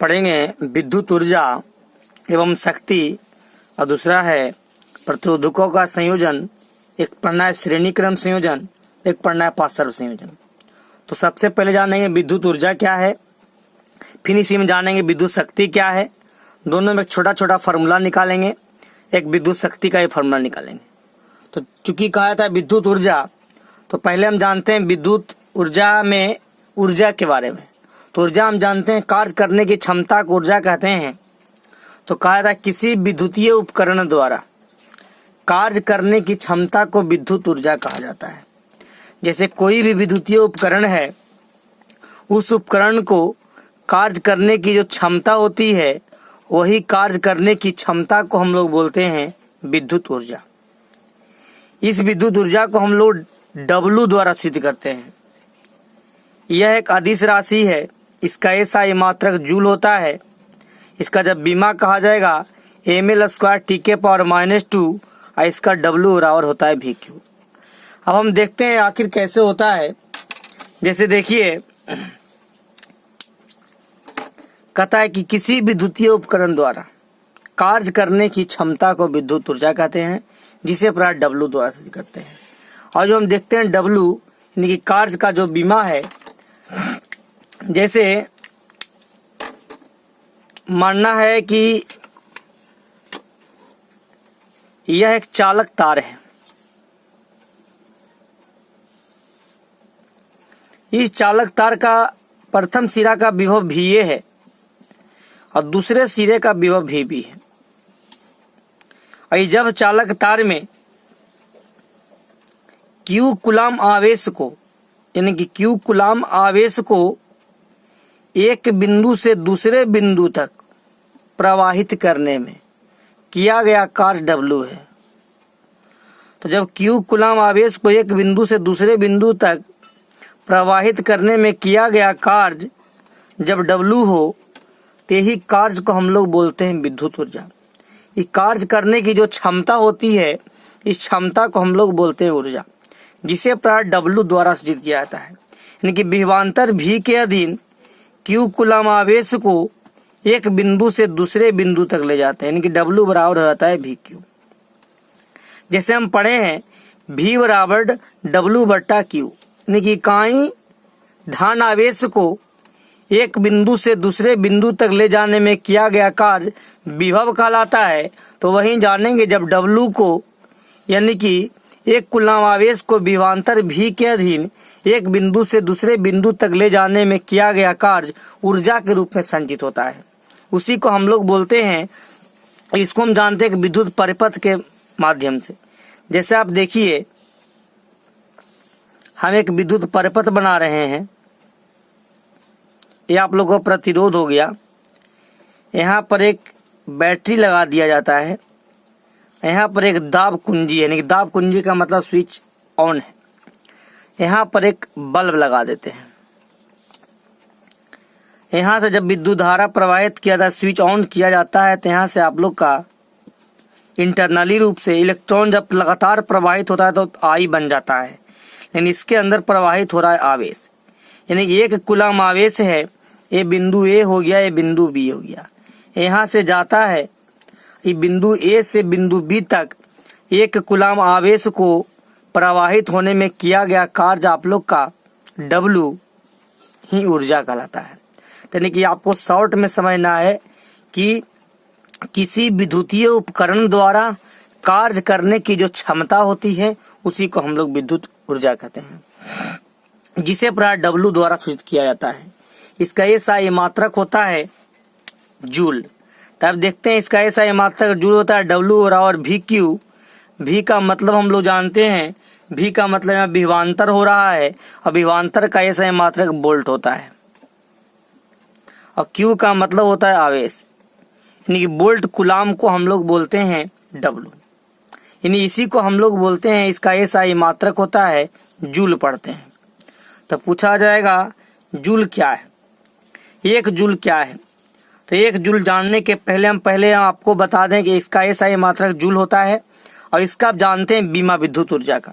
पढ़ेंगे विद्युत ऊर्जा एवं शक्ति और दूसरा है प्रतिरोधकों का संयोजन। एक पढ़ना है श्रेणी क्रम संयोजन, एक पढ़ना है पार्श्व संयोजन। तो सबसे पहले जानेंगे विद्युत ऊर्जा क्या है, फिर इसी में जानेंगे विद्युत शक्ति क्या है। दोनों में एक छोटा छोटा फार्मूला निकालेंगे, एक विद्युत शक्ति का ही फार्मूला निकालेंगे। तो चूंकि कहा था विद्युत ऊर्जा, तो पहले हम जानते हैं विद्युत ऊर्जा में ऊर्जा के बारे में। तो ऊर्जा हम जानते हैं कार्य करने की क्षमता को ऊर्जा कहते हैं। तो कहा था किसी विद्युतीय उपकरण द्वारा कार्य करने की क्षमता को विद्युत ऊर्जा कहा जाता है। जैसे कोई भी विद्युतीय उपकरण है, उस उपकरण को कार्य करने की जो क्षमता होती है, वही कार्य करने की क्षमता को हम लोग बोलते हैं विद्युत ऊर्जा। इस विद्युत ऊर्जा को हम लोग W द्वारा सिद्ध करते हैं। यह एक अदिश राशि है, इसका SI मात्रक जूल होता है। इसका जब बीमा कहा जाएगा ml² T⁻⁻2 और इसका W बराबर होता है VQ। अब हम देखते हैं आखिर कैसे होता है। जैसे देखिए, कहता है कि किसी विद्युतीय उपकरण द्वारा कार्य करने की क्षमता को विद्युत ऊर्जा कहते हैं, जिसे प्राय W द्वारा सिद्ध करते हैं। और जो हम देखते हैं W यानी कि कार्य का जो बीमा है, जैसे मानना है कि यह एक चालक तार है। इस चालक तार का प्रथम सिरा का विभव VA है और दूसरे सिरे का विभव VB है। और जब चालक तार में Q कूलाम आवेश को, यानी कि Q कूलाम आवेश को एक बिंदु से दूसरे बिंदु तक प्रवाहित करने में किया गया कार्य W है। तो जब Q कूलाम आवेश को एक बिंदु से दूसरे बिंदु तक प्रवाहित करने में किया गया कार्य जब W हो, तो यही कार्य को हम लोग बोलते हैं विद्युत ऊर्जा। ये कार्य करने की जो क्षमता होती है, इस क्षमता को हम लोग बोलते हैं ऊर्जा, जिसे प्राय W द्वारा सूचित किया जाता है। यानी कि विभवांतर V के अधीन Q कूलाम आवेश को एक बिंदु से दूसरे बिंदु तक ले जाते हैं, यानी कि W बराबर हो जाता है VQ। जैसे हम पढ़े हैं V बराबर W/Q, यानी कि इकाई धन आवेश को एक बिंदु से दूसरे बिंदु तक ले जाने में किया गया कार्य विभव कहलाता है। तो वहीं जानेंगे जब W को, यानी कि एक कूलाम आवेश को विभवांतर V के अधीन एक बिंदु से दूसरे बिंदु तक ले जाने में किया गया कार्य ऊर्जा के रूप में संचित होता है, उसी को हम लोग बोलते हैं। इसको हम जानते हैं कि विद्युत परिपथ के माध्यम से। जैसे आप देखिए, हम एक विद्युत परिपथ बना रहे हैं। ये आप लोगों को प्रतिरोध हो गया। यहाँ पर एक बैटरी लगा दिया जाता है। यहाँ पर एक दाब कुंजी है, यानी कि दाब कुंजी का मतलब स्विच ऑन है। यहाँ पर एक बल्ब लगा देते हैं। यहाँ से जब विद्युत धारा प्रवाहित किया जाता है, स्विच ऑन किया जाता है, तो यहाँ से आप लोग का इंटरनली रूप से इलेक्ट्रॉन जब लगातार प्रवाहित होता है तो I बन जाता है। लेकिन इसके अंदर प्रवाहित हो रहा है आवेश, यानी एक कूलाम आवेश है। ये बिंदु A हो गया, ये बिंदु B हो गया। यहाँ से जाता है, ये बिंदु A से बिंदु B तक एक कूलाम आवेश को प्रवाहित होने में किया गया कार्य आप लोग का W ही ऊर्जा कहलाता है। यानी कि आपको शॉर्ट में समझना है कि किसी विद्युतीय उपकरण द्वारा कार्य करने की जो क्षमता होती है, उसी को हम लोग विद्युत ऊर्जा कहते हैं, जिसे प्राय W द्वारा सूचित किया जाता है। इसका SI मात्रक होता है जूल। तब देखते हैं इसका SI मात्रक जूल होता है W बराबर VQ। V का मतलब हम लोग जानते हैं, V का मतलब यहाँ विभवांतर हो रहा है और विभवांतर का SI मात्रक वोल्ट होता है। और Q का मतलब होता है आवेश, यानी कि वोल्ट कूलाम को हम लोग बोलते हैं W। यानी इसी को हम लोग बोलते हैं, इसका SI मात्रक होता है जूल पढ़ते हैं। तो पूछा जाएगा जूल क्या है, एक जूल क्या है। तो एक जूल जानने के पहले हम आपको बता दें कि इसका SI मात्रक जूल होता है। और इसका आप जानते हैं बीमा विद्युत ऊर्जा का।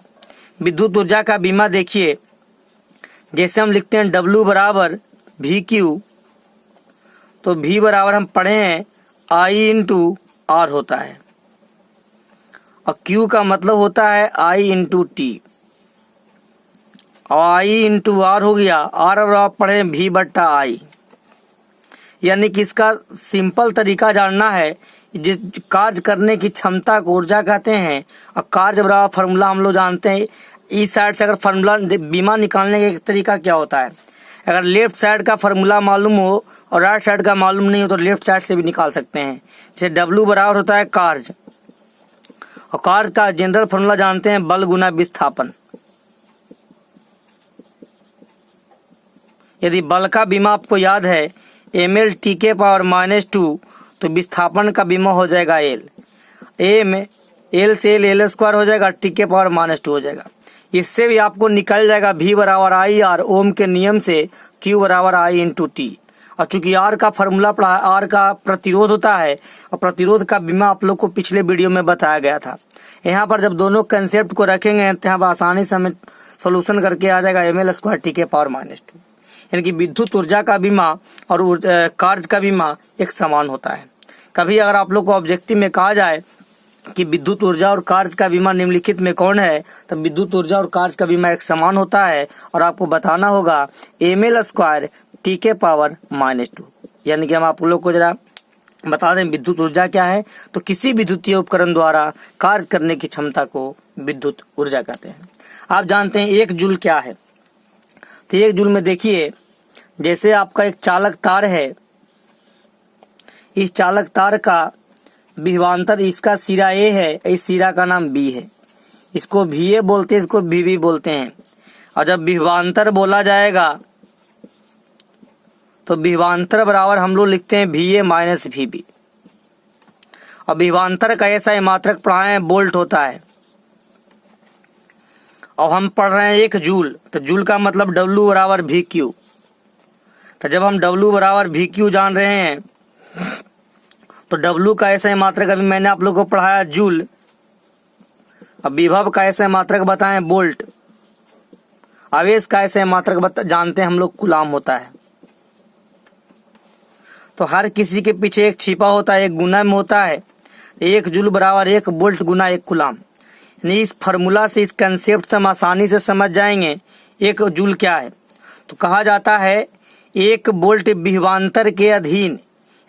विद्युत ऊर्जा का बीमा देखिए, जैसे हम लिखते हैं W बराबर VQ, तो V बराबर हम पढ़े हैं I इंटू R होता है, और Q का मतलब होता है I इंटू T, और I इंटू R हो गया, R बराबर पढ़े हैं V बट्टा I। यानी कि इसका सिंपल तरीका जानना है, जिस कार्य करने की क्षमता को ऊर्जा कहते हैं, और कार्य बराबर फार्मूला हम लोग जानते हैं। इस साइड से अगर फार्मूला बीमा निकालने का एक तरीका क्या होता है, अगर लेफ्ट साइड का फार्मूला मालूम हो और राइट साइड का मालूम नहीं हो तो लेफ्ट साइड से भी निकाल सकते हैं। जैसे W बराबर होता है कार्य, और कार्य का जनरल फार्मूला जानते हैं बल गुना विस्थापन। यदि बल का बीमा आपको याद है ml t के पावर -2, तो विस्थापन का बीमा हो जाएगा L। m L से L स्क्वायर हो जाएगा, t के पावर -2 हो जाएगा। इससे भी आपको निकल जाएगा V बराबर I R, ओम के नियम से Q बराबर I इंटू T। और चूंकि R का फार्मूला पढ़ा, R का प्रतिरोध होता है, और प्रतिरोध का बीमा आप लोग को पिछले वीडियो में बताया गया था। यहाँ पर जब दोनों कंसेप्ट को रखेंगे तो यहाँ पर आसानी से हमें सोल्यूशन करके आ जाएगा ml स्क्वायर t के पावर -2। यानी कि विद्युत ऊर्जा का बीमा और कार्य का बीमा एक समान होता है। कभी अगर आप लोग को ऑब्जेक्टिव में कहा जाए कि विद्युत ऊर्जा और कार्य का बीमा निम्नलिखित में कौन है, तो विद्युत ऊर्जा और कार्य का बीमा एक समान होता है, और आपको बताना होगा ml स्क्वायर t के पावर -2। यानी कि हम आप लोग को जरा बता दें विद्युत ऊर्जा क्या है, तो किसी विद्युतीय उपकरण द्वारा कार्य करने की क्षमता को विद्युत ऊर्जा कहते हैं। आप जानते हैं 1 जूल क्या है, तो 1 जूल में देखिए, जैसे आपका एक चालक तार है, इस चालक तार का विभवांतर, इसका सिरा A है, इस सिरा का नाम B है, इसको VA बोलते हैं, इसको VB बोलते हैं। और जब विभवांतर बोला जाएगा तो विभवांतर बराबर हम लोग लिखते हैं VA माइनस VB। और विभवांतर का ऐसा मात्रक पढ़ाए हैं वोल्ट होता है, और हम पढ़ रहे हैं 1 जूल, तो जूल का मतलब W बराबर VQ। तो जब हम W बराबर VQ जान रहे हैं तो W का ऐसा मात्रक अभी मैंने आप लोग को पढ़ाया जूल, अब विभव का ऐसा मात्रक बताएं वोल्ट, आवेश का ऐसा मात्रक जानते हैं हम लोग कूलाम होता है। तो हर किसी के पीछे एक छिपा होता है, एक गुना में होता है। 1 जूल बराबर 1 वोल्ट गुना 1 कूलाम। यानी इस फार्मूला से, इस कंसेप्ट से हम आसानी से समझ जाएंगे 1 जूल क्या है। तो कहा जाता है 1 वोल्ट विभवांतर के अधीन,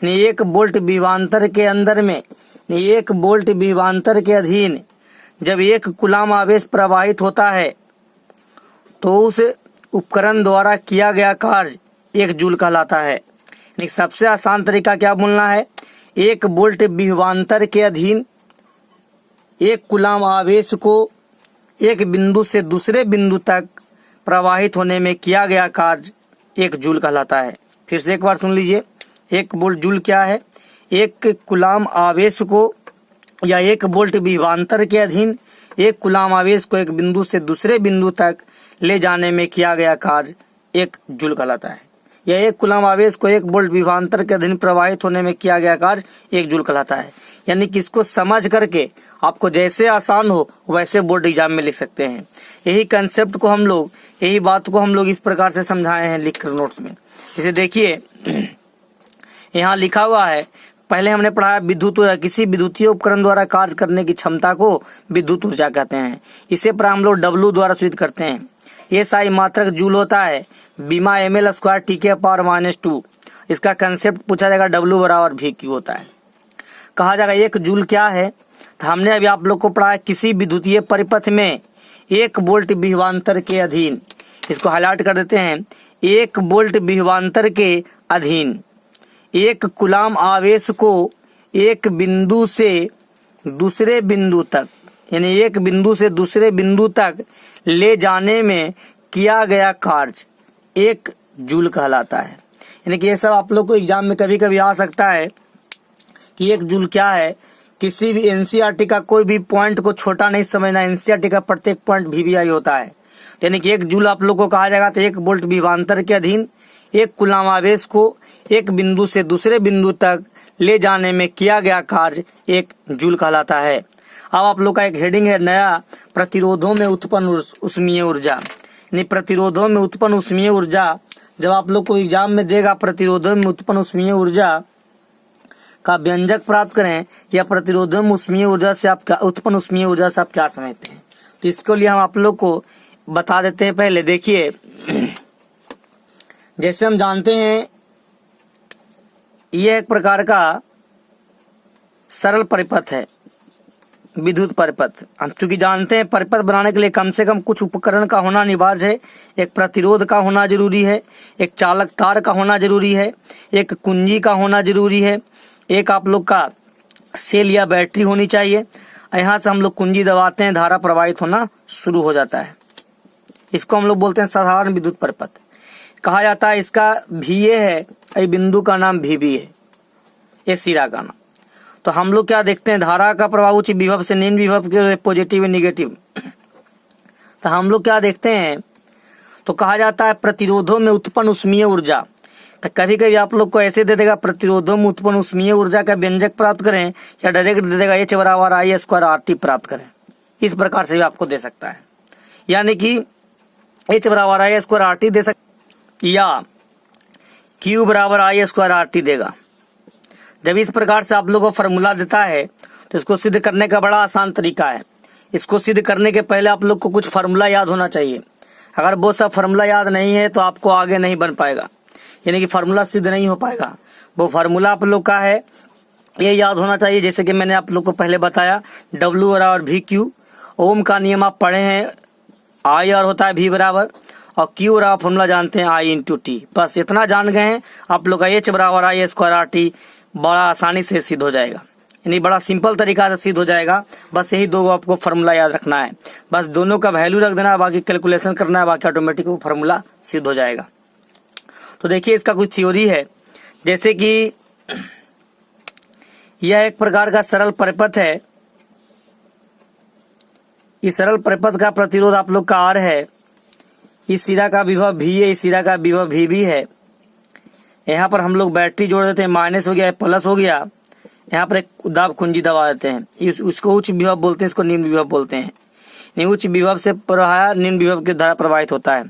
यानी 1 वोल्ट विभवांतर के अंदर में, 1 वोल्ट विभवांतर के अधीन जब 1 कूलाम आवेश प्रवाहित होता है तो उस उपकरण द्वारा किया गया कार्य 1 जूल कहलाता है। यानी सबसे आसान तरीका क्या बोलना है, 1 वोल्ट विभवांतर के अधीन 1 कूलाम आवेश को एक बिंदु से दूसरे बिंदु तक प्रवाहित होने में किया गया कार्य 1 जूल कहलाता है। फिर से एक बार सुन लीजिए, 1 वोल्ट जूल क्या है, 1 कूलाम आवेश को या 1 वोल्ट विभवांतर के अधीन 1 कूलाम आवेश को एक बिंदु से दूसरे बिंदु तक ले जाने में किया गया कार्य 1 जूल कहलाता है। या 1 कूलाम आवेश को 1 वोल्ट विभवांतर के अधीन प्रवाहित होने में किया गया कार्य 1 जूल कहलाता है। यानी कि इसको समझ करके आपको जैसे आसान हो वैसे बोर्ड एग्जाम में लिख सकते हैं। यही कंसेप्ट को हम लोग, यही बात को हम लोग इस प्रकार से समझाए हैं लिख कर नोट्स में। जैसे देखिए यहाँ लिखा हुआ है, पहले हमने पढ़ा विद्युत ऊर्जा, किसी विद्युतीय उपकरण द्वारा कार्य करने की क्षमता को विद्युत ऊर्जा कहते हैं। इसे पर हम लोग W द्वारा सूचित करते हैं। ये साई मात्रक जूल होता है, बीमा ml स्क्वायर t के पावर -2। इसका कंसेप्ट पूछा जाएगा W बराबर VQ होता है। कहा जाएगा 1 जूल क्या है, तो हमने अभी आप लोग को पढ़ा किसी विद्युतीय परिपथ में 1 वोल्ट विभवांतर के अधीन, इसको हाईलाइट कर देते हैं, 1 वोल्ट विभवांतर के अधीन 1 कूलाम आवेश को एक बिंदु से दूसरे बिंदु तक, यानी एक बिंदु से दूसरे बिंदु तक ले जाने में किया गया कार्य 1 जूल कहलाता है। यानी कि ये सब आप लोग को एग्जाम में कभी कभी आ सकता है कि 1 जूल क्या है। किसी भी एनसीईआरटी का कोई भी पॉइंट को छोटा नहीं समझना, एनसीईआरटी का प्रत्येक पॉइंट VVI होता है। यानी कि 1 जूल आप लोग को कहा जाएगा तो 1 वोल्ट विभवांतर के अधीन 1 कूलाम आवेश को एक बिंदु से दूसरे बिंदु तक ले जाने में किया गया कार्य 1 जूल कहलाता है। अब आप लोग का एक हेडिंग है नया, प्रतिरोधों में उत्पन्न उष्मीय ऊर्जा। यानी प्रतिरोधों में उत्पन्न उष्मीय ऊर्जा जब आप लोग को एग्जाम में देगा प्रतिरोधों में उत्पन्न ऊष्मीय ऊर्जा का व्यंजक प्राप्त करें या प्रतिरोधों में ऊष्मीय ऊर्जा से आप क्या उत्पन्न ऊष्मीय ऊर्जा से आप क्या समझते हैं, तो इसके लिए हम आप लोग को बता देते हैं। पहले देखिए, जैसे हम जानते हैं यह एक प्रकार का सरल परिपथ है, विद्युत परिपथ। हम चूंकि जानते हैं परिपथ बनाने के लिए कम से कम कुछ उपकरण का होना अनिवार्य है। एक प्रतिरोध का होना जरूरी है, एक चालक तार का होना जरूरी है, एक कुंजी का होना जरूरी है, एक आप लोग का सेल या बैटरी होनी चाहिए। यहाँ से हम लोग कुंजी दबाते हैं, धारा प्रवाहित होना शुरू हो जाता है। इसको हम लोग बोलते हैं साधारण विद्युत परिपथ कहा जाता है। इसका VA है, ये बिंदु का नाम VB है, ये सिरा का नाम। तो हम लोग क्या देखते हैं, धारा का प्रवाह उच्च विभव से निम्न विभव के पॉजिटिव निगेटिव। तो हम लोग क्या देखते हैं, तो कहा जाता है प्रतिरोधों में उत्पन्न ऊष्मीय ऊर्जा। तो कभी कभी आप लोग को ऐसे दे देगा प्रतिरोधों में उत्पन्न ऊष्मीय ऊर्जा का व्यंजक प्राप्त करें, या डायरेक्ट दे देगा H बराबर I स्क्वायर RT प्राप्त करें। इस प्रकार से भी आपको दे सकता है, यानी कि H बराबर I स्क्वायर RT दे सकता, या Q बराबर I स्क्वायर RT देगा। जब इस प्रकार से आप लोगों को फॉर्मूला देता है तो इसको सिद्ध करने का बड़ा आसान तरीका है। इसको सिद्ध करने के पहले आप लोग को कुछ फॉर्मूला याद होना चाहिए। अगर वो सब फॉर्मूला याद नहीं है तो आपको आगे नहीं बन पाएगा, यानी कि फार्मूला सिद्ध नहीं हो पाएगा। वो फार्मूला आप लोग का है, ये याद होना चाहिए। जैसे कि मैंने आप लोग को पहले बताया, W बराबर VQ। ओम का नियम आप पढ़े हैं, IR होता है V बराबर, और Q बराबर फॉर्मूला जानते हैं I इंटू T। बस इतना जान गए हैं आप लोग का H बराबर I स्क्वायर RT बड़ा आसानी से सिद्ध हो जाएगा, यानी बड़ा सिंपल तरीका से सिद्ध हो जाएगा। बस यही दो आपको फार्मूला याद रखना है, बस दोनों का वैल्यू रख देना है, बाकी कैलकुलेशन करना है, बाकी ऑटोमेटिक वो फार्मूला सिद्ध हो जाएगा। तो देखिए, इसका कुछ थ्योरी है। जैसे कि यह एक प्रकार का सरल परिपथ है। इस सरल परिपथ का प्रतिरोध आप लोग का R है, इस सिरा का विभव V है, इस सिरा का विभव VB है। यहाँ पर हम लोग बैटरी जोड़ देते हैं, माइनस हो गया प्लस हो गया। यहाँ पर एक दाब कुंजी दबा देते हैं, उसको उच्च विभव बोलते हैं, इसको निम्न विभव बोलते हैं। उच्च विभव से प्रवाह निम्न विभव की धारा प्रवाहित होता है।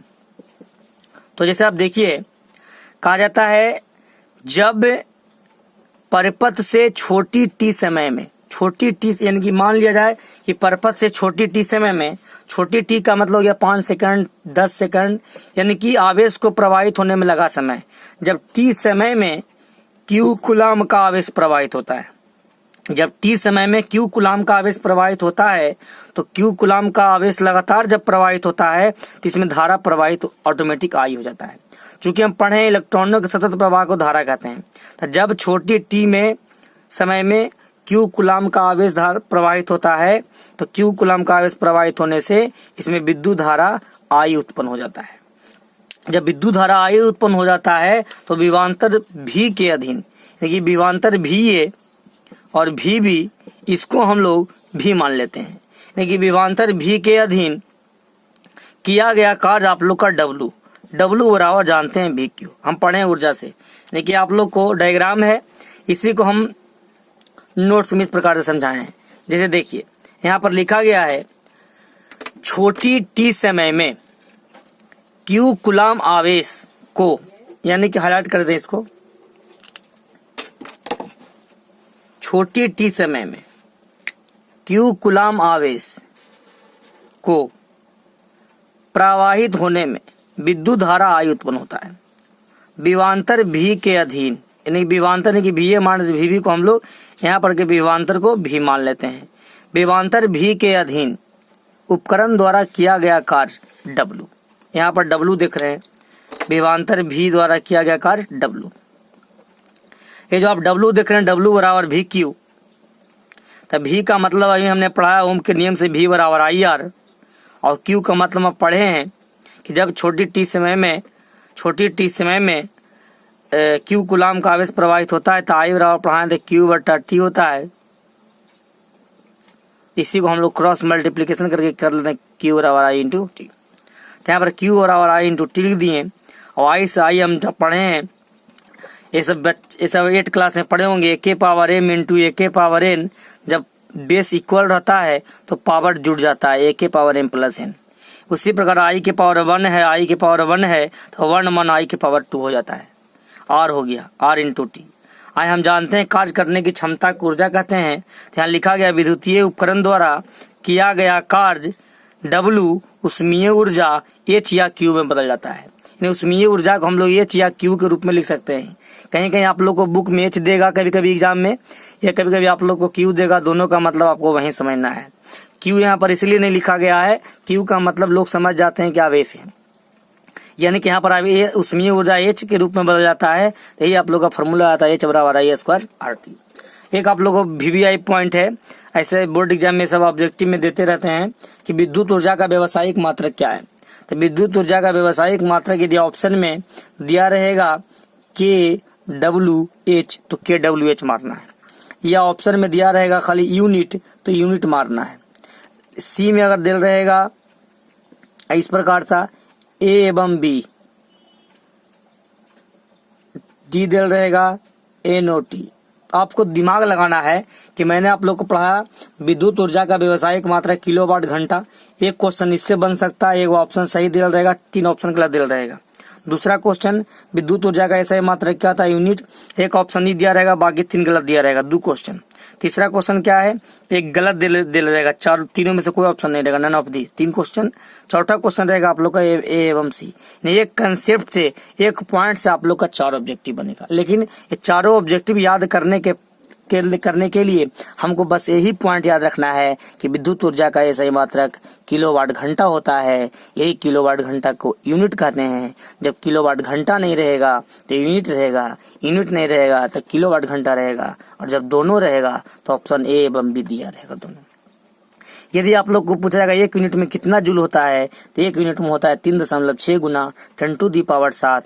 तो जैसे आप देखिए, कहा जाता है जब परिपथ से छोटी t समय में, छोटी t यानी कि मान लिया जाए कि परिपथ से छोटी t समय में, छोटी t का मतलब हो गया 5 सेकंड 10 सेकंड, यानी कि आवेश को प्रवाहित होने में लगा समय। जब t समय में Q कूलाम का आवेश प्रवाहित होता है, जब t समय में Q कूलाम का आवेश प्रवाहित होता है, तो Q कूलाम का आवेश लगातार जब प्रवाहित होता है तो इसमें धारा प्रवाहित ऑटोमेटिक I हो जाता है। चूंकि हम पढ़े इलेक्ट्रॉनों के सतत प्रवाह को धारा कहते हैं, तो जब छोटी t में समय में Q कूलाम का आवेश धारा प्रवाहित होता है, तो Q कूलाम का आवेश प्रवाहित होने से इसमें विद्युत धारा I उत्पन्न हो जाता है। जब विद्युत धारा I उत्पन्न हो जाता है तो विभवांतर V के अधीन, यानी विभवांतर VA और VB, इसको हम लोग V मान लेते हैं, यानी कि विभवांतर V के अधीन किया गया कार्य आप लोग का W बराबर जानते हैं VQ, हम पढ़े हैं ऊर्जा से। देखिए आप लोग को डायग्राम है, इसी को हम नोट्स में इस प्रकार से समझाए हैं। जैसे देखिए, यहाँ पर लिखा गया है छोटी t समय में Q कूलाम आवेश को, यानी कि हाईलाइट कर दें इसको, छोटी t समय में Q कूलाम आवेश को प्रवाहित होने में विद्युत धारा I उत्पन्न होता है। विभवांतर V के अधीन, यानी विभवांतर की VA मान VB को हम लोग यहाँ पर के विभवांतर को V मान लेते हैं। विभवांतर V के अधीन उपकरण द्वारा किया गया कार्य W, यहाँ पर W देख रहे हैं, विभवांतर V द्वारा किया गया कार्य W। ये जो आप W देख रहे हैं, W बराबर VQ, तो V का मतलब अभी हमने पढ़ा है ओम के नियम से V बराबर IR, और Q का मतलब आप पढ़े हैं कि जब छोटी t समय में Q कूलाम का आवेश प्रवाहित होता है तो I बराबर पढ़ाए थे Q बटा T होता है। इसी को हम लोग क्रॉस मल्टीप्लीकेशन करके कर लेते हैं, Q बराबर I इंटू T। तो यहाँ पर Q बराबर I इंटू T लिख दिए, और I से I हम जब पढ़े हैं, ये सब 8 क्लास में पढ़े होंगे, AK power M into AK power N, जब बेस इक्वल रहता है तो पावर जुड़ जाता है AK power M plus N। उसी प्रकार i के पावर 1 है, i के पावर 1 है तो 1 i के पावर 2 हो जाता है, r हो गया r इंटू टी। आइए हम जानते हैं कार्य करने की क्षमता को ऊर्जा कहते हैं। तो यहाँ लिखा गया विद्युतीय उपकरण द्वारा किया गया कार्य W ऊष्मीय ऊर्जा H या Q में बदल जाता है। ऊष्मीय ऊर्जा को हम लोग H या Q के रूप में लिख सकते हैं। कहीं कहीं आप लोग को बुक में H देगा कभी कभी एग्जाम में, या कभी कभी आप लोग को Q देगा, दोनों का मतलब आपको वहीं समझना है। Q यहाँ पर इसलिए नहीं लिखा गया है, Q का मतलब लोग समझ जाते हैं कि आवेश है, यानी कि यहाँ पर ऊष्मीय ऊर्जा H के रूप में बदल जाता है। तो यही आप लोग का फॉर्मूला आता है H बराबर I स्क्वायर RT। एक आप लोगों को VVI पॉइंट है, ऐसे बोर्ड एग्जाम में सब ऑब्जेक्टिव में देते रहते हैं कि विद्युत ऊर्जा का व्यावसायिक मात्रक क्या है। तो विद्युत ऊर्जा का व्यावसायिक मात्रक यदि ऑप्शन में दिया रहेगा KWH तो KWH मारना है, या ऑप्शन में दिया रहेगा खाली यूनिट तो यूनिट मारना है। सी में अगर दिल रहेगा इस प्रकार सा A एवं B, डी दिल रहेगा NOT। आपको दिमाग लगाना है कि मैंने आप लोग को पढ़ाया विद्युत ऊर्जा का व्यावसायिक मात्रक किलोवाट घंटा। एक क्वेश्चन इससे बन सकता है, एक ऑप्शन सही दिल रहेगा, 3 ऑप्शन गलत दिल रहेगा। दूसरा क्वेश्चन विद्युत ऊर्जा का ऐसा मात्रक क्या था, यूनिट, एक ऑप्शन ही दिया रहेगा, बाकी 3 गलत दिया रहेगा, 2 क्वेश्चन। तीसरा क्वेश्चन क्या है, एक गलत दिल रहेगा, तीनों में से कोई ऑप्शन नहीं रहेगा, नन ऑफ दी, 3 क्वेश्चन। चौथा क्वेश्चन रहेगा आप लोग का ए एवं सी। एक कंसेप्ट से, एक पॉइंट से आप लोग का 4 ऑब्जेक्टिव बनेगा। लेकिन ये चारों ऑब्जेक्टिव याद करने के लिए हमको बस यही पॉइंट याद रखना है कि विद्युत ऊर्जा का ऐसा मात्रक किलोवाट घंटा होता है। यही किलोवाट घंटा को यूनिट कहते हैं। जब किलोवाट घंटा नहीं रहेगा तो यूनिट रहेगा, यूनिट नहीं रहेगा तो किलोवाट घंटा रहेगा, और जब दोनों रहेगा तो ऑप्शन ए एवं बी दिया रहेगा दोनों। यदि आप लोग को पूछा जाएगा 1 यूनिट में कितना जूल होता है, तो 1 यूनिट में होता है 3.6 गुना 10⁻⁷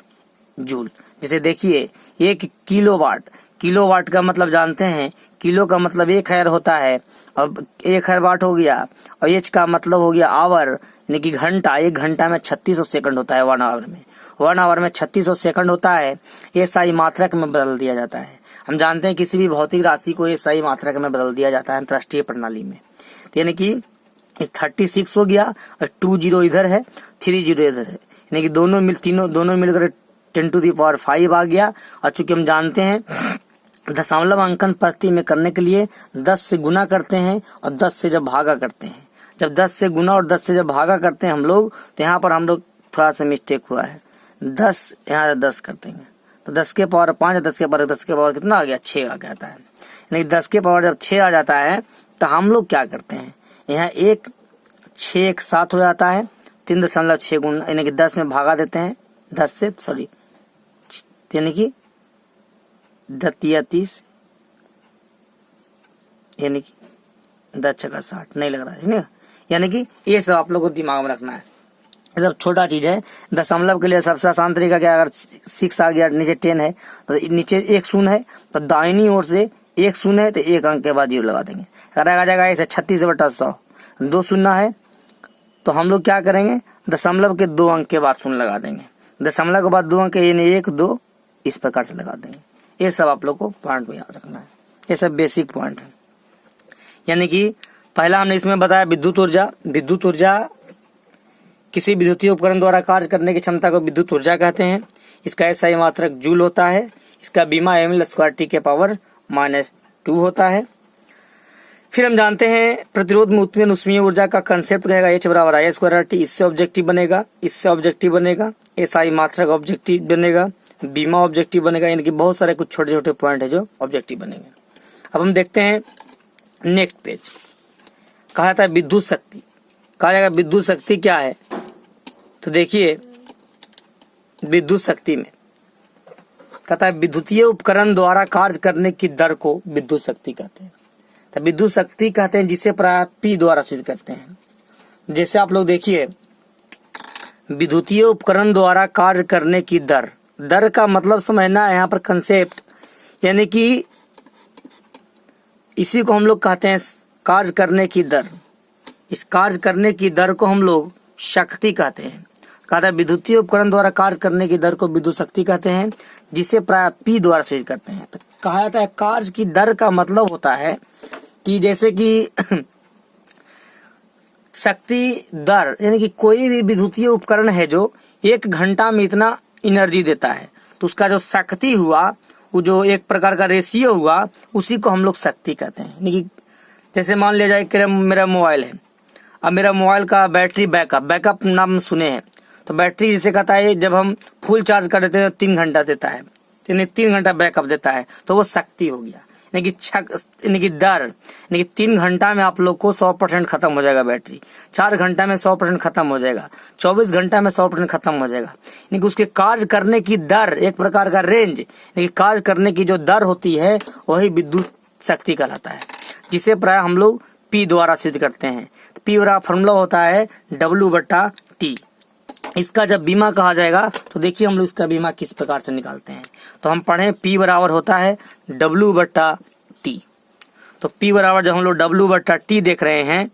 जूल। जैसे देखिए 1 किलोवाट, किलोवाट का मतलब जानते हैं, किलो का मतलब 1000 होता है, और 1000 वाट हो गया, और एच का मतलब हो गया आवर, यानी कि घंटा। 1 घंटा में 3600 सेकंड होता है, 1 आवर में 1 आवर में 3600 सेकंड होता है। ये SI मात्रक में बदल दिया जाता है। हम जानते हैं किसी भी भौतिक राशि को SI मात्रक में बदल दिया जाता है अंतरराष्ट्रीय प्रणाली में। यानी कि 36 हो गया, और 20 इधर है, 30 इधर है, यानी कि दोनों मिलकर 10⁵ आ गया। और चूंकि हम जानते हैं दशमलव अंकन प्रति में करने के लिए 10 से गुना करते हैं और 10 से जब भागा करते हैं। जब 10 से गुना और 10 से जब भागा करते हैं हम लोग, तो यहाँ पर हम लोग थोड़ा सा मिस्टेक हुआ है। 10 यहाँ 10 करते हैं तो 10 के पावर 5, 10 के पावर कितना आ गया, 6 आ जाता है। यानी 10 के पावर जब 6 आ जाता है तो हम लोग क्या करते हैं, यहाँ 6 एक साथ हो जाता है, 3.6 गुना, यानी कि 10 में भागा देते हैं, 10 से सॉरी, यानी कि 10×30, यानी कि 10×6 नहीं लग रहा है, यानी कि ये सब आप लोग को दिमाग में रखना है। ये सब छोटा चीज है। दशमलव के लिए सबसे आसान तरीका क्या, अगर 6 आ गया, नीचे 10 है तो नीचे 1 शून्य है, तो दाहिनी ओर से 1 शून्य है तो 1 अंक के बाद 0 लगा देंगे। अगर आ जाएगा ऐसे 36/100, 2 शून्य है तो हम लोग क्या करेंगे, दशमलव के 2 अंक के बाद शून्य लगा देंगे। दशमलव के बाद 2 अंक, यानी 1 2 इस प्रकार से लगा देंगे। ये सब आप लोग को पॉइंट में याद रखना है। ये सब बेसिक पॉइंट है। यानी कि पहला हमने इसमें बताया विद्युत ऊर्जा। विद्युत ऊर्जा किसी विद्युतीय उपकरण द्वारा कार्य करने की क्षमता को विद्युत ऊर्जा कहते हैं। इसका SI मात्रक जूल होता है। इसका बीमा ml² के पावर -2 होता है। फिर हम जानते हैं प्रतिरोध में उत्पन्न ऊष्मीय ऊर्जा का कंसेप्ट रहेगा H बराबर I² RT। इससे ऑब्जेक्टिव बनेगा, इससे ऑब्जेक्टिव बनेगा, SI मात्रक ऑब्जेक्टिव बनेगा, बीमा ऑब्जेक्टिव बनेगा। यानी कि बहुत सारे कुछ छोटे छोटे पॉइंट है जो ऑब्जेक्टिव बनेंगे। अब हम देखते हैं नेक्स्ट पेज। कहा जाता है विद्युत शक्ति। कहा जाएगा विद्युत शक्ति क्या है, तो देखिए विद्युत शक्ति में कहता है विद्युतीय उपकरण द्वारा कार्य करने की दर को विद्युत शक्ति कहते हैं। तो विद्युत शक्ति कहते हैं जिसे प्राय P द्वारा सूचित करते हैं। जैसे आप लोग देखिए विद्युतीय उपकरण द्वारा कार्य करने की दर, दर का मतलब समझना है यहाँ पर कंसेप्ट, यानी कि इसी को हम लोग कहते हैं कार्य करने की दर। इस कार्य करने की दर को हम लोग शक्ति कहते हैं। कहता है विद्युतीय उपकरण द्वारा कार्य करने की दर को विद्युत शक्ति कहते हैं जिसे प्राय P द्वारा सूचित करते हैं। तो कहा जाता है कार्य की दर का मतलब होता है कि जैसे कि शक्ति दर, यानी कि कोई भी विद्युतीय उपकरण है जो 1 घंटा में इतना एनर्जी देता है, तो उसका जो शक्ति हुआ, वो जो एक प्रकार का रेशियो हुआ, उसी को हम लोग शक्ति कहते हैं। यानी कि जैसे मान लिया जाए कि मेरा मोबाइल है, अब मेरा मोबाइल का बैटरी बैकअप नाम सुने हैं, तो बैटरी जिसे कहता है जब हम फुल चार्ज कर देते हैं तो 3 घंटा देता है, यानी 3 घंटा बैकअप देता है, तो वो शक्ति हो गया। यानी कि दर, यानी कि 3 घंटा में आप लोग को 100% खत्म हो जाएगा बैटरी, 4 घंटा में 100% खत्म हो जाएगा, 24 घंटा में 100% खत्म हो जाएगा। यानी कि उसके कार्य करने की दर, एक प्रकार का रेंज, यानी कि कार्य करने की जो दर होती है वही विद्युत शक्ति कहलाता है, जिसे प्राय हम लोग P द्वारा सिद्ध करते हैं। P बराबर फॉर्मूला होता है W/T। इसका जब बीमा कहा जाएगा तो देखिए हम लोग इसका बीमा किस प्रकार से निकालते हैं। तो हम पढ़े P बराबर होता है W/T। तो P बराबर जब हम लोग W/T देख रहे हैं,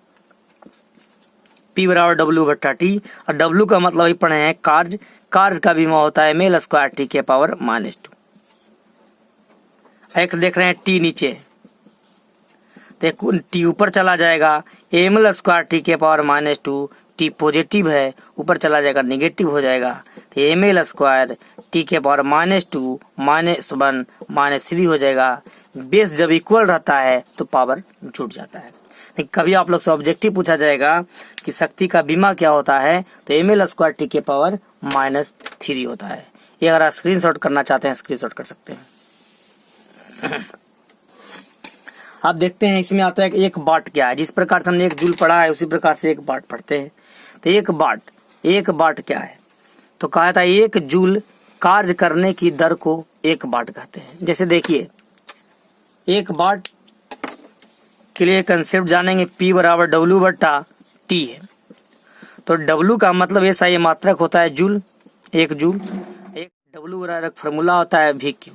P बराबर W/T, और W का मतलब ही पढ़े हैं कार्य का बीमा होता है ml² T⁻²। एक देख रहे हैं T नीचे, तो T ऊपर चला जाएगा, ml² T⁻², T पॉजिटिव है, ऊपर चला जाएगा निगेटिव हो जाएगा, तो ml² T⁻² -1 -3 हो जाएगा। बेस जब इक्वल रहता है तो पावर जुट जाता है। कभी आप लोग से ऑब्जेक्टिव पूछा जाएगा कि शक्ति का बीमा क्या होता है, तो ml² T⁻³ होता है। ये अगर आप स्क्रीनशॉट करना चाहते हैं स्क्रीनशॉट कर सकते हैं। आप देखते हैं इसमें आता है कि 1 वाट क्या है। जिस प्रकार से हमने 1 जूल पढ़ा है उसी प्रकार से 1 वाट पढ़ते हैं। तो 1 वाट क्या है, तो कहा था 1 जूल कार्य करने की दर को 1 वाट कहते हैं। जैसे देखिए 1 वाट के लिए कंसेप्ट जानेंगे, P बराबर W/T है। तो W का मतलब ऐसा ये मात्रक होता है जूल, 1 जूल। एक W बराबर फॉर्मूला होता है VQ।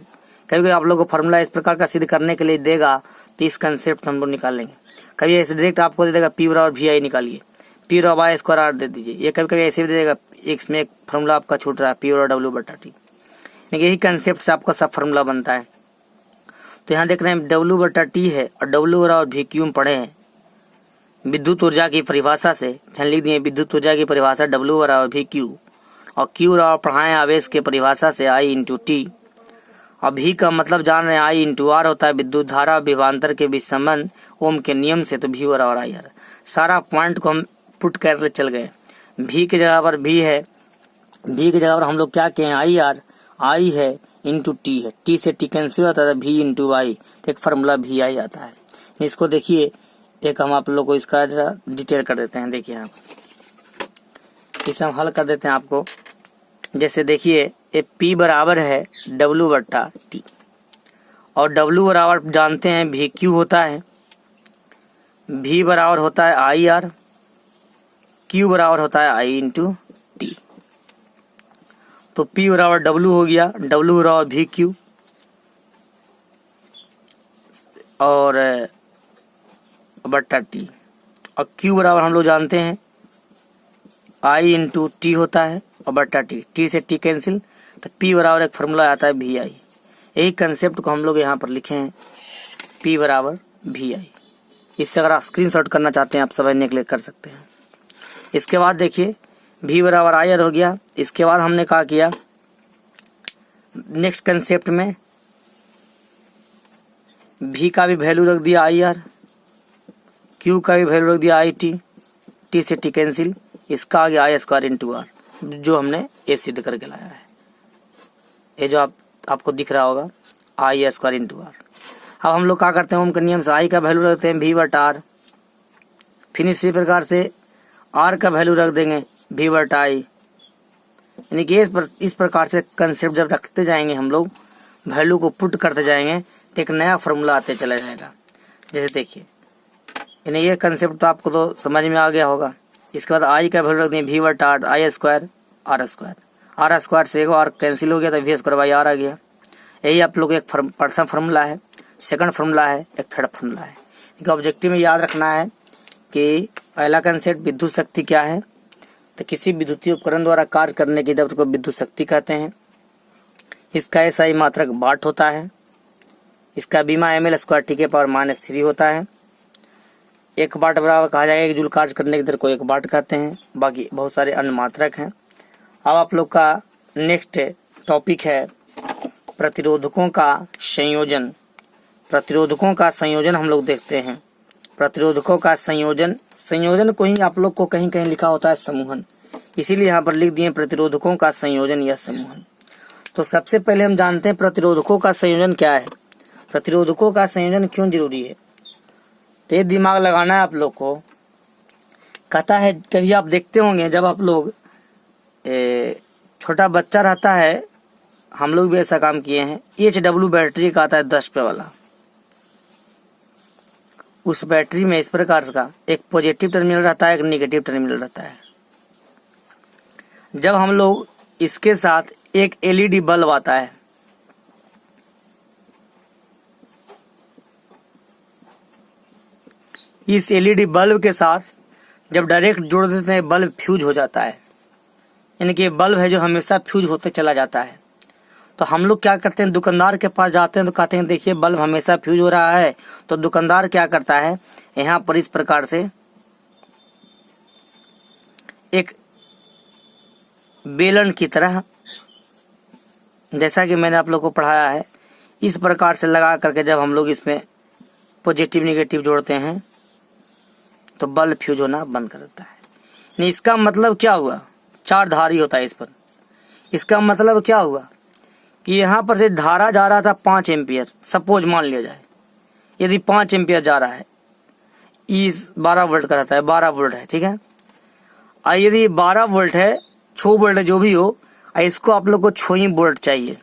कभी आप लोगों को फॉर्मूला इस प्रकार का सिद्ध करने के लिए देगा तो इस कंसेप्ट हम लोग निकाल लेंगे। कभी ऐसे डायरेक्ट आपको दे देगा P बराबर VI निकालिए, P बराबर I² दे दीजिए। ये कभी कभी ऐसे भी दे देगा, इसमें एक फॉर्मूला आपका छूट रहा है P बराबर W/T। यही कंसेप्ट से आपका सब फॉर्मूला बनता है। तो यहाँ देख रहे हैं W/T है और W बराबर VQ में पढ़े हैं विद्युत ऊर्जा की परिभाषा से। ध्यान लिख दिए विद्युत ऊर्जा की परिभाषा W बराबर VQ, और Q बराबर पढ़ाए आवेश के परिभाषा से I/T। और V का मतलब जान रहे हैं I/R होता है विद्युत धारा विभवांतर के बीच संबंध ओम के नियम से। तो V बराबर IR। सारा पॉइंट को हम पुट कर चल गए। V की जगह पर V है, V की जगह पर हम लोग क्या कहें IR, I है इंटू T है, T से T कैंसिल होता है V इंटू I, तो एक फार्मूला VI आता है। इसको देखिए, एक हम आप लोग को इसका डिटेल कर देते हैं। देखिए आप इसे हम हल कर देते हैं आपको। जैसे देखिए ये P बराबर है W/T, और W बराबर जानते हैं VQ होता है, V बराबर होता है IR, Q बराबर होता है I/T। तो P बराबर W हो गया, W बराबर VQ, और /T, और Q बराबर हम लोग जानते हैं I/T होता है और /T, T से T कैंसिल, तो P बराबर एक फार्मूला आता है VI। यही कंसेप्ट को हम लोग यहाँ पर लिखे हैं P बराबर VI। इससे अगर आप स्क्रीनशॉट करना चाहते हैं आप समझने के लिए कर सकते हैं। इसके बाद देखिए V बराबर IR हो गया। इसके बाद हमने क्या किया, नेक्स्ट कंसेप्ट में V का भी वैल्यू रख दिया IR, Q का भी वैल्यू रख दिया IT, T से T कैंसिल, इसका आ गया I²/R, जो हमने ये सिद्ध करके लाया है। ये जो आपको दिख रहा होगा I²/R। अब हम लोग क्या करते हैं, ओम के नियम से I का वैल्यू रखते हैं V/R, फिर इसी प्रकार से R का वैल्यू रख देंगे V/I। यानी कि इस प्रकार से कंसेप्ट जब रखते जाएंगे हम लोग, वैल्यू को पुट करते जाएंगे तो एक नया फार्मूला आते चला जाएगा। जैसे देखिए यानी ये कंसेप्ट तो आपको तो समझ में आ गया होगा। इसके बाद I का वैल्यू रख दें V/R, I²R², R² से एक R कैंसिल हो गया तो V²/R आ गया। यही आप लोग एक प्रथम फार्मूला है, सेकंड फार्मूला है, एक थर्ड फार्मूला है। इनका ऑब्जेक्टिव में याद रखना है कि पहला कंसेप्ट विद्युत शक्ति क्या है, तो किसी विद्युतीय उपकरण द्वारा कार्य करने की दर को विद्युत शक्ति कहते हैं। इसका SI मात्रक वाट होता है। इसका बीमा ml² T⁻³ होता है। 1 वाट बराबर कहा जाएगा 1 जूल कार्य करने की दर को 1 वाट कहते हैं। बाकी बहुत सारे अन्य मात्रक हैं। अब आप लोग का नेक्स्ट टॉपिक है प्रतिरोधकों का संयोजन। प्रतिरोधकों का संयोजन हम लोग देखते हैं। प्रतिरोधकों का संयोजन को ही आप लोग को कहीं कहीं लिखा होता है समूहन, इसीलिए यहाँ पर लिख दिए प्रतिरोधकों का संयोजन या समूहन। तो सबसे पहले हम जानते हैं प्रतिरोधकों का संयोजन क्या है, प्रतिरोधकों का संयोजन क्यों जरूरी है। तो ये दिमाग लगाना है आप लोग को। कहता है कभी आप देखते होंगे जब आप लोग छोटा बच्चा रहता है, हम लोग भी ऐसा काम किए हैं, HW बैटरी का आता है 10 रुपये वाला। उस बैटरी में इस प्रकार का एक पॉजिटिव टर्मिनल रहता है, एक नेगेटिव टर्मिनल रहता है। जब हम लोग इसके साथ एक LED बल्ब आता है, इस LED बल्ब के साथ जब डायरेक्ट जोड़ देते हैं बल्ब फ्यूज हो जाता है, यानी कि बल्ब है जो हमेशा फ्यूज होते चला जाता है। तो हम लोग क्या करते हैं, दुकानदार के पास जाते हैं तो कहते हैं देखिए बल्ब हमेशा फ्यूज हो रहा है। तो दुकानदार क्या करता है, यहाँ पर इस प्रकार से एक बेलन की तरह, जैसा कि मैंने आप लोग को पढ़ाया है, इस प्रकार से लगा करके जब हम लोग इसमें पॉजिटिव नेगेटिव जोड़ते हैं तो बल्ब फ्यूज होना बंद कर देता है। नहीं, इसका मतलब क्या हुआ, 4 धारी होता है इस पर। इसका मतलब क्या हुआ कि यहाँ पर से धारा जा रहा था 5 एम्पियर, सपोज मान लिया जाए, यदि 5 एम्पियर जा रहा है, ई 12 वोल्ट का रहता है, 12 वोल्ट है, ठीक है। और यदि 12 वोल्ट है, 6 वोल्ट है, जो भी हो, इसको आप लोग को 6 वोल्ट चाहिए।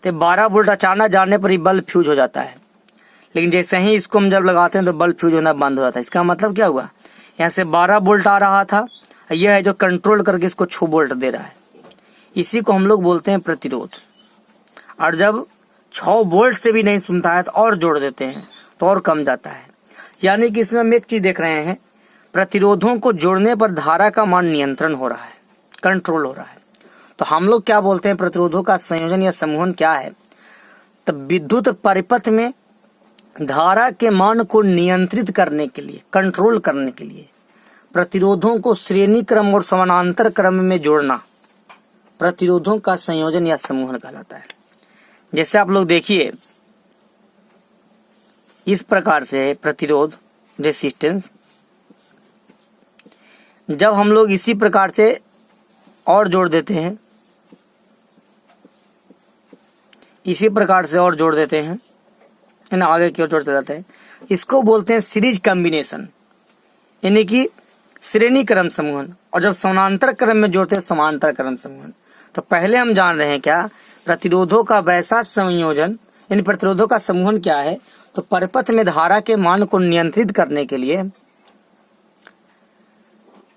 तो 12 वोल्ट अचानक जाने पर ही बल्ब फ्यूज हो जाता है, लेकिन जैसे ही इसको हम जब लगाते हैं तो बल्ब फ्यूज होना बंद हो जाता है। इसका मतलब क्या हुआ, यहाँ से 12 वोल्ट आ रहा था, यह है जो कंट्रोल करके इसको 6 वोल्ट दे रहा है। इसी को हम लोग बोलते हैं प्रतिरोध। और जब 6 वोल्ट से भी नहीं सुनता है तो और जोड़ देते हैं तो और कम जाता है। यानी कि इसमें हम एक चीज देख रहे हैं, प्रतिरोधों को जोड़ने पर धारा का मान नियंत्रण हो रहा है, कंट्रोल हो रहा है। तो हम लोग क्या बोलते हैं, प्रतिरोधों का संयोजन या समूहन क्या है, तो विद्युत परिपथ में धारा के मान को नियंत्रित करने के लिए, कंट्रोल करने के लिए प्रतिरोधों को श्रेणी क्रम और समानांतर क्रम में जोड़ना प्रतिरोधों का संयोजन या समूहन कहलाता है। जैसे आप लोग देखिए इस प्रकार से प्रतिरोध रेसिस्टेंस, जब हम लोग इसी प्रकार से और जोड़ देते हैं, इसी प्रकार से और जोड़ देते हैं, आगे की ओर जोड़ते जाते हैं, इसको बोलते हैं सीरीज कॉम्बिनेशन, यानी कि श्रेणी क्रम समूहन। और जब समानांतर क्रम में जोड़ते हैं समांतर क्रम समूहन। तो पहले हम जान रहे हैं क्या, प्रतिरोधों का वैसा संयोजन यानी प्रतिरोधों का समूहन क्या है, तो परिपथ में धारा के मान को नियंत्रित करने के लिए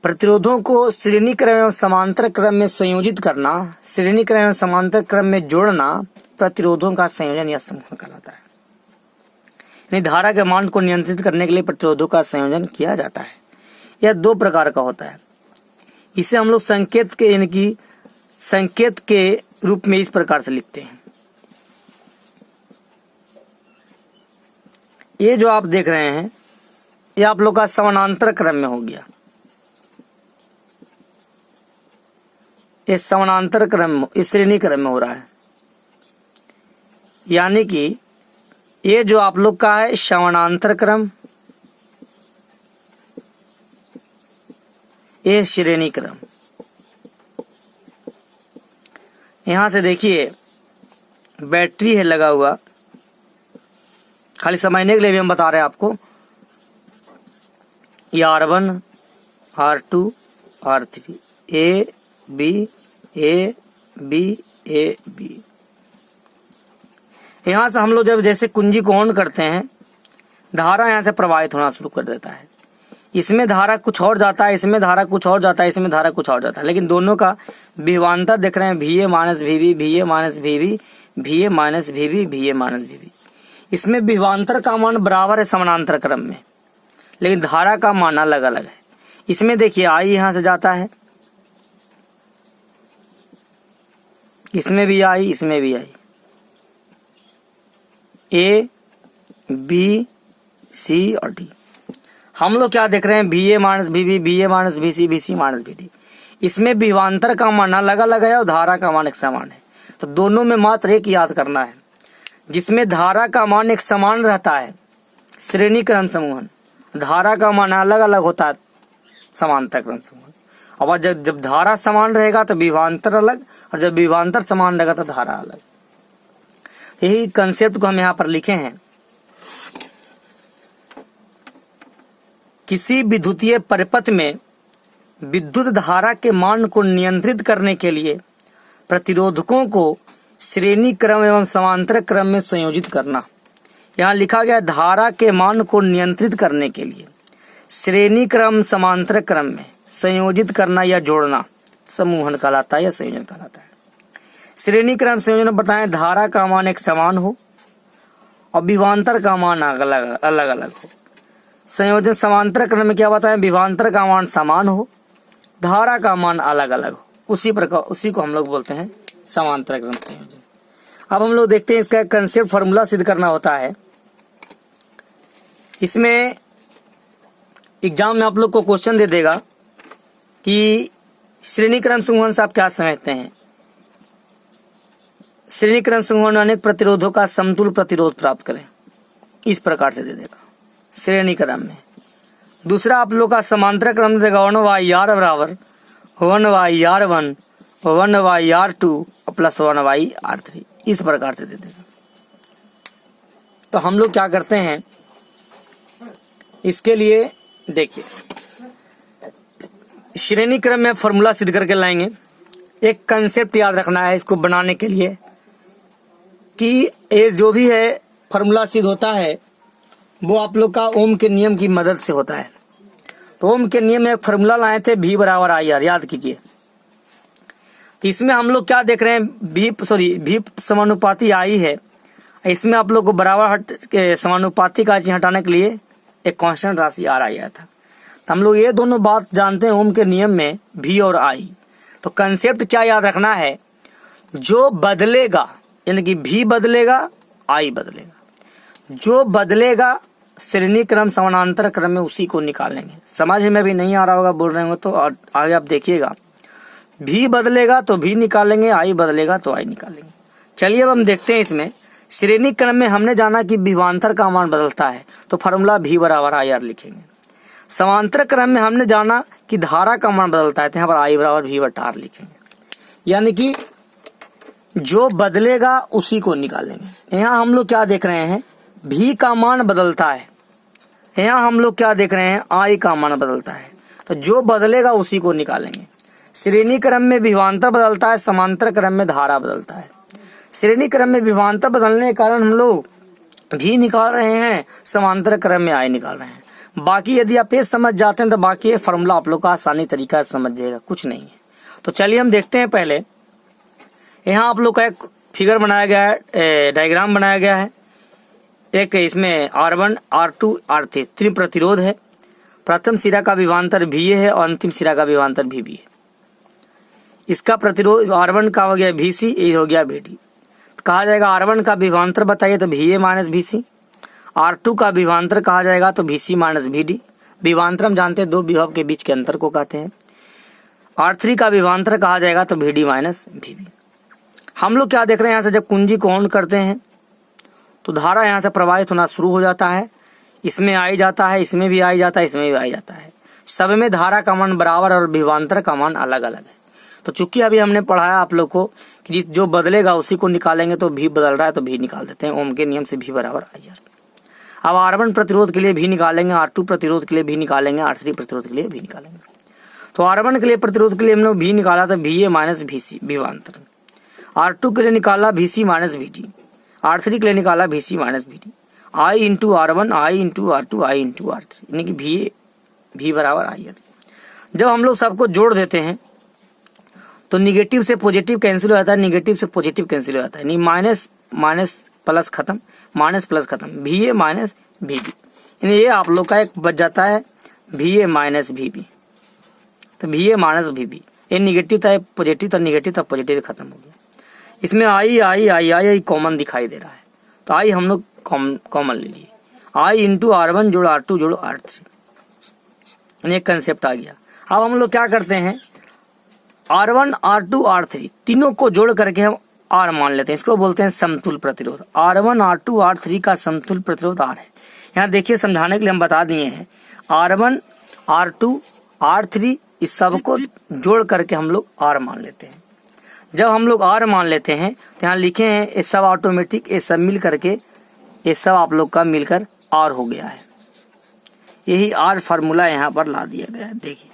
प्रतिरोधों को श्रेणी क्रम एवं समांतर क्रम में संयोजित करना, श्रेणी क्रम एवं समांतर क्रम में जोड़ना प्रतिरोधों का संयोजन या समूहन कहलाता है। यानी धारा के मान को नियंत्रित करने के लिए प्रतिरोधों का संयोजन किया जाता है। यह 2 प्रकार का होता है। इसे हम लोग संकेत के यानी कि संकेत के रूप में इस प्रकार से लिखते हैं। ये जो आप देख रहे हैं ये आप लोग का समानांतर क्रम में हो गया, ये समानांतर क्रम इस श्रेणी क्रम में हो रहा है। यानी कि ये जो आप लोग का है समानांतर क्रम, ये श्रेणी क्रम। यहां से देखिए बैटरी है लगा हुआ, खाली समझने के लिए भी हम बता रहे हैं आपको। ये R1 R2 R3 A B A B A B। यहां से हम लोग जब जैसे कुंजी को ऑन करते हैं, धारा यहां से प्रवाहित होना शुरू कर देता है। इसमें धारा कुछ और जाता है, इसमें धारा कुछ और जाता है, इसमें धारा कुछ और जाता है, लेकिन दोनों का विभवांतर देख रहे हैं, VA minus VB, VA minus VB, VA minus VB, VA minus VB। इसमें विभवांतर का मान बराबर है समानांतर क्रम में, लेकिन धारा का मान अलग अलग है। इसमें देखिए I यहां से जाता है, इसमें भी I, इसमें भी I, A B C और D। हम लोग क्या देख रहे हैं, B A minus B B, B A minus B C, B C minus B D. इसमें विभवांतर का मान अलग अलग है और धारा का मान एक समान है। तो दोनों में मात्र एक याद करना है, जिसमें धारा का मान एक समान रहता है श्रेणी क्रम समूहन, धारा का मान अलग अलग होता है समांतर क्रम समूहन। और जब धारा समान रहेगा तो विभवांतर अलग, और जब विभवांतर समान रहेगा तो धारा अलग। यही कंसेप्ट को हम यहाँ पर लिखे हैं। किसी विद्युतीय परिपथ में विद्युत धारा के मान को नियंत्रित करने के लिए प्रतिरोधकों को श्रेणी क्रम एवं समांतर क्रम में संयोजित करना। यहाँ लिखा गया धारा के मान को नियंत्रित करने के लिए श्रेणी क्रम समांतर क्रम में संयोजित करना या जोड़ना समूहन कहलाता है या संयोजन कहलाता है। श्रेणी क्रम संयोजन बताएं, धारा का मान एक समान हो और विभवांतर का मान अलग अलग हो। संयोजन समांतर क्रम में क्या बताएं, विभवांतर का मान समान हो, धारा का मान अलग अलग हो। उसी प्रकार उसी को हम लोग बोलते हैं समांतर क्रम संयोजन। अब हम लोग देखते हैं इसका एक कंसेप्ट फॉर्मूला सिद्ध करना होता है। इसमें एग्जाम में आप लोग को क्वेश्चन दे देगा कि श्रेणी क्रम समूहन से आप क्या समझते हैं। श्रेणी क्रम समूहन में अनेक प्रतिरोधों का समतुल्य प्रतिरोध प्राप्त करें, इस प्रकार से दे देगा श्रेणी क्रम में। दूसरा आप लोग का समांतर क्रम दे देगा 1/r बराबर 1/r1 1/r2 प्लस 1/r3, इस प्रकार से दे देगा। तो हम लोग क्या करते हैं इसके लिए, देखिए श्रेणी क्रम में फॉर्मूला सिद्ध करके लाएंगे। एक कंसेप्ट याद रखना है इसको बनाने के लिए कि ये जो भी है फॉर्मूला सिद्ध होता है वो आप लोग का ओम के नियम की मदद से होता है। तो ओम के नियम में एक फॉर्मूला लाए थे V बराबर IR, याद कीजिए। तो इसमें हम लोग क्या देख रहे हैं, V समानुपाती I है। इसमें आप लोग को बराबर हट के समानुपाती का चिन्ह हटाने के लिए एक कांस्टेंट राशि R आया था। तो हम लोग ये दोनों बात जानते हैं ओम के नियम में V और I। तो कंसेप्ट क्या याद रखना है, जो बदलेगा यानी कि V बदलेगा I बदलेगा, जो बदलेगा श्रेणी क्रम समानांतर क्रम में उसी को निकालेंगे। समझ में भी नहीं आ रहा होगा बोल रहे हो तो आगे आप देखिएगा, V बदलेगा तो V निकालेंगे, I बदलेगा तो I निकालेंगे। चलिए अब हम देखते हैं इसमें श्रेणी क्रम में हमने जाना कि विभवांतर का मान बदलता है तो फॉर्मूला V बराबर IR लिखेंगे। समांतर क्रम में हमने जाना कि धारा का मान बदलता है तो यहाँ पर I बराबर V बटा R लिखेंगे। यानी कि जो बदलेगा उसी को निकालेंगे। यहाँ हम लोग क्या देख रहे हैं, V का मान बदलता है, यहाँ हम लोग क्या देख रहे हैं, I का मान बदलता है। तो जो बदलेगा उसी को निकालेंगे। श्रेणी क्रम में विभवांतर बदलता है, समांतर क्रम में धारा बदलता है। श्रेणी क्रम में विभवांतर बदलने के कारण हम लोग V निकाल रहे हैं, समांतर क्रम में I निकाल रहे हैं। बाकी यदि आप ये समझ जाते हैं तो बाकी ये फॉर्मूला आप लोग का आसानी तरीका से समझ जाएगा, कुछ नहीं है। तो चलिए हम देखते हैं। पहले यहाँ आप लोग का एक फिगर बनाया गया है, डायग्राम बनाया गया है। एक इसमें R1 R2 R3 तीन प्रतिरोध है। प्रथम सिरा का विभवांतर VA है और अंतिम सिरा का विभवांतर VB है। इसका प्रतिरोध R1 का हो गया VC, ये हो गया VD। कहा जाएगा R1 का विभवांतर बताइए तो VA माइनस VC, R2 का विभवांतर कहा जाएगा तो VC माइनस VD। विभवांतर हम जानते हैं दो विभव के बीच के अंतर को कहते हैं। R3 का विभवांतर कहा जाएगा तो VD माइनस VB। हम लोग क्या देख रहे हैं, यहाँ से जब कुंजी को ऑन करते हैं तो धारा यहाँ से प्रवाहित होना शुरू हो जाता है। इसमें आई जाता है, इसमें भी आई जाता है, इसमें भी आई जाता है। सब में धारा का मान बराबर और विभवांतर का मान अलग अलग है। तो चूंकि अभी हमने पढ़ाया आप लोग को कि जो बदलेगा उसी को निकालेंगे, तो V बदल रहा है तो V निकाल देते हैं ओम के नियम से V बराबर IR। अब R1 प्रतिरोध के लिए V निकालेंगे, R2 प्रतिरोध के लिए V निकालेंगे, R3 प्रतिरोध के लिए V निकालेंगे। तो R1 के लिए प्रतिरोध के लिए हमने V निकाला था VA माइनस VC विभवांतर। R2 के लिए निकाला VC माइनस VD, R3 के लिए निकाला VC minus VD। I into R1 I into R2 I into R3 यानी कि V बराबर IR। जब हम लोग सबको जोड़ देते हैं तो निगेटिव से पॉजिटिव कैंसिल हो जाता है, निगेटिव से पॉजिटिव कैंसिल हो जाता है, यानी माइनस माइनस प्लस खत्म, माइनस प्लस खत्म, VA माइनस VB। यानी ये आप लोग का एक बच जाता है VA माइनस VB। तो VA माइनस VB, ये निगेटिव था पॉजिटिव था, निगेटिव था पॉजिटिव खत्म हो गया। इसमें आई कॉमन दिखाई दे रहा है तो आई हम लोग कॉमन ले लिए। I इंटू R1 जोड़ R2 जोड़ R3 ये कंसेप्ट आ गया। अब हम लोग क्या करते हैं, R1 R2 R3 तीनों को जोड़ करके हम R मान लेते हैं, इसको बोलते हैं समतुल प्रतिरोध। R1 R2 R3 का समतुल प्रतिरोध R है। यहाँ देखिए समझाने के लिए हम बता दिए हैं, R1 R2 R3 इस सब को जोड़ करके हम लोग R मान लेते हैं। जब हम लोग R मान लेते हैं तो यहाँ लिखे हैं ये सब ऑटोमेटिक, ये सब मिल करके ये सब आप लोग का मिलकर R हो गया है। यही R फार्मूला यहाँ पर ला दिया गया है। देखिए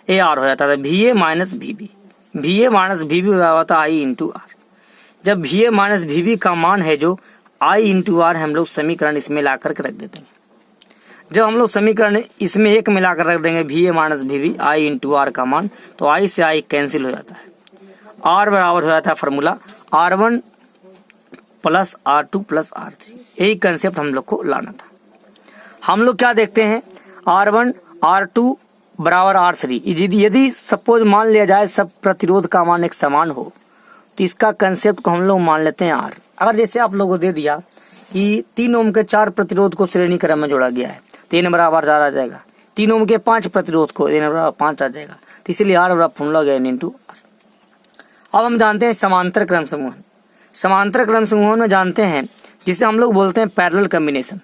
ये R हो जाता था VA minus VB, VA minus VB हो जाता I इंटू R। जब VA माइनस VB का मान है जो I इंटू R, हम लोग समीकरण इसमें ला करके रख देते हैं। जब हम लोग समीकरण इसमें एक मिलाकर रख देंगे VA minus VB I into R का मान, तो I से I कैंसिल हो जाता है। R बराबर हो जाता है formula R1 plus R2 plus R3। यही कंसेप्ट हम लोग को लाना था। हम लोग क्या देखते हैं, R1 R2 बराबर R3। यदि सपोज मान लिया जाए सब प्रतिरोध का मान एक समान हो, तो इसका कंसेप्ट को हम लोग मान लेते हैं R। अगर जैसे आप लोगों को दे दिया कि 3 ओम के 4 प्रतिरोध को श्रेणी क्रम में जोड़ा गया है, तो n बराबर 4 आ जाएगा। 3 ओम के 5 प्रतिरोध को n बराबर 5 आ जाएगा। तो इसलिए R बराबर फॉर्मूला गया n इंटू R। अब हम जानते हैं समांतर क्रम समूहन। समांतर क्रम समूहन में जानते हैं जिसे हम लोग बोलते हैं पैरेलल कॉम्बिनेशन।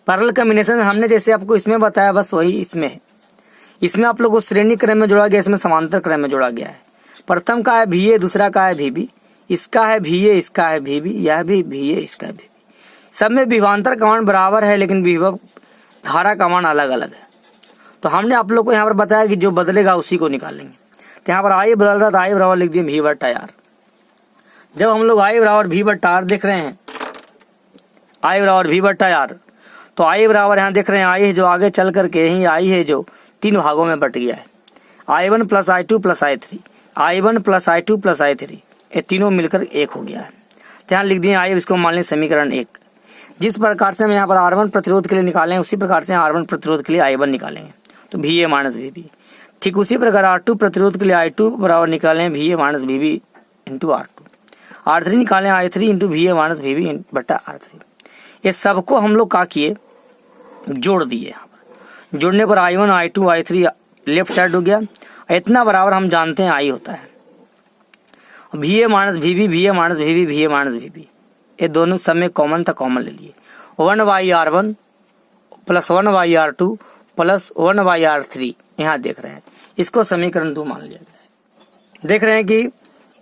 पैरेलल कॉम्बिनेशन हमने जैसे आपको इसमें बताया बस वही इसमें है। इसमें आप लोग को श्रेणी क्रम में जोड़ा गया, इसमें समांतर क्रम में जोड़ा गया है। प्रथम का है VA, दूसरा का है VB, इसका है VA, इसका है VB, यह भी VA, इसका है VB। सब में विभवांतर का मान बराबर है, लेकिन विभव धारा का मान अलग अलग है। तो हमने आप लोग को यहाँ पर बताया कि जो बदलेगा उसी को निकालेंगे। तो यहाँ पर I बदल रहा था, I बराबर लिख दिए V बट्टा R। जब हम लोग I बराबर V बट्टा R देख रहे हैं, I बराबर V बट्टा R, तो I बराबर यहाँ देख रहे हैं I है जो आगे चल करके यही I है जो 3 भागों में बट गया है। I1 plus I2 plus I3, I1 plus I2 plus I3, ये तीनों मिलकर 1 हो गया है। तो यहाँ लिख दिए I, इसको मान लें समीकरण 1। जिस प्रकार से हम यहाँ पर R1 प्रतिरोध के लिए निकालें, उसी प्रकार से R1 प्रतिरोध के लिए I1 निकालेंगे, तो VA माइनस VB। ठीक उसी प्रकार R2 प्रतिरोध के लिए I2 बराबर निकालें VA minus VB into R2। R3 निकालें I3 into VA minus VB बट्टा R3। ये सबको हम लोग क्या किए, जोड़ दिए। यहाँ पर जोड़ने पर I1 I2 I3 left side हो गया। इतना बराबर हम जानते हैं I होता है VA minus VB, VA minus VB, VA minus VB। ये दोनों सब में कॉमन था, कॉमन ले लिए। 1/R1 plus 1/R2 plus 1/R3 यहाँ देख रहे हैं, इसको समीकरण 2 मान लिया गया है। देख रहे हैं कि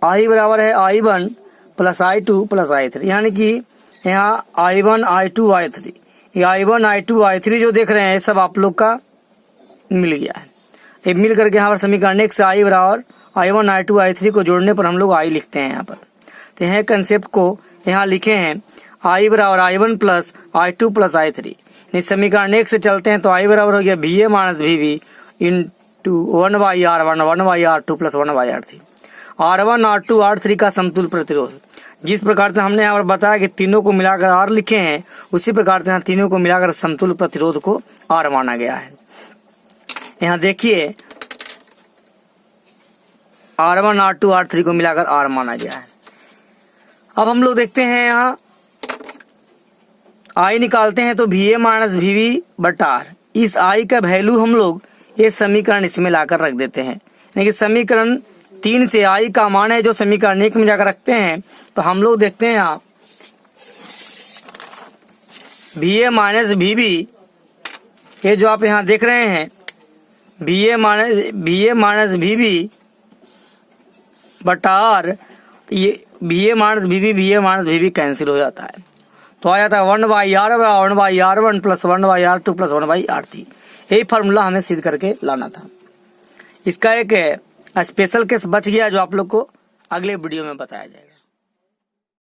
I बराबर है I1 plus I2 plus I3, यानी कि यहाँ I1 I2 I3, ये I1 I2 I3 जो देख रहे हैं सब आप लोग का मिल गया है। ये मिल करके यहाँ पर समीकरण 1 से I बराबर I1 I2 I3 को जोड़ने पर हम लोग I लिखते हैं यहाँ पर। तो यह कंसेप्ट को यहाँ लिखे हैं I बराबर I1 plus I2 plus I3। इस समीकरण 1 से चलते हैं तो I बराबर हो गया VA minus VB into 1/R1 1/R2 plus 1/R3। R1 R2 R3 का समतुल प्रतिरोध। जिस प्रकार से हमने यहाँ पर बताया कि तीनों को मिलाकर R लिखे हैं, उसी प्रकार से यहाँ तीनों को मिलाकर समतुल प्रतिरोध को R माना गया है। यहाँ देखिए R1 R2 R3 को मिलाकर R माना गया है। अब हम लोग देखते हैं यहाँ I निकालते हैं तो VA माइनस VB बटा R। इस I का वैल्यू हम लोग एक समीकरण इसमें लाकर रख देते हैं, यानी कि समीकरण 3 से I का मान है जो समीकरण 1 में जाकर रखते हैं। तो हम लोग देखते हैं यहाँ VA माइनस VB, ये जो आप यहाँ देख रहे हैं VA माइनस VB बटा R, ये VA माइनस VB कैंसिल हो जाता है, तो आ जाता है 1/R1 plus 1/R2 plus 1/R3। यही फार्मूला हमें सिद्ध करके लाना था। इसका एक स्पेशल केस बच गया जो आप लोग को अगले वीडियो में बताया जाएगा।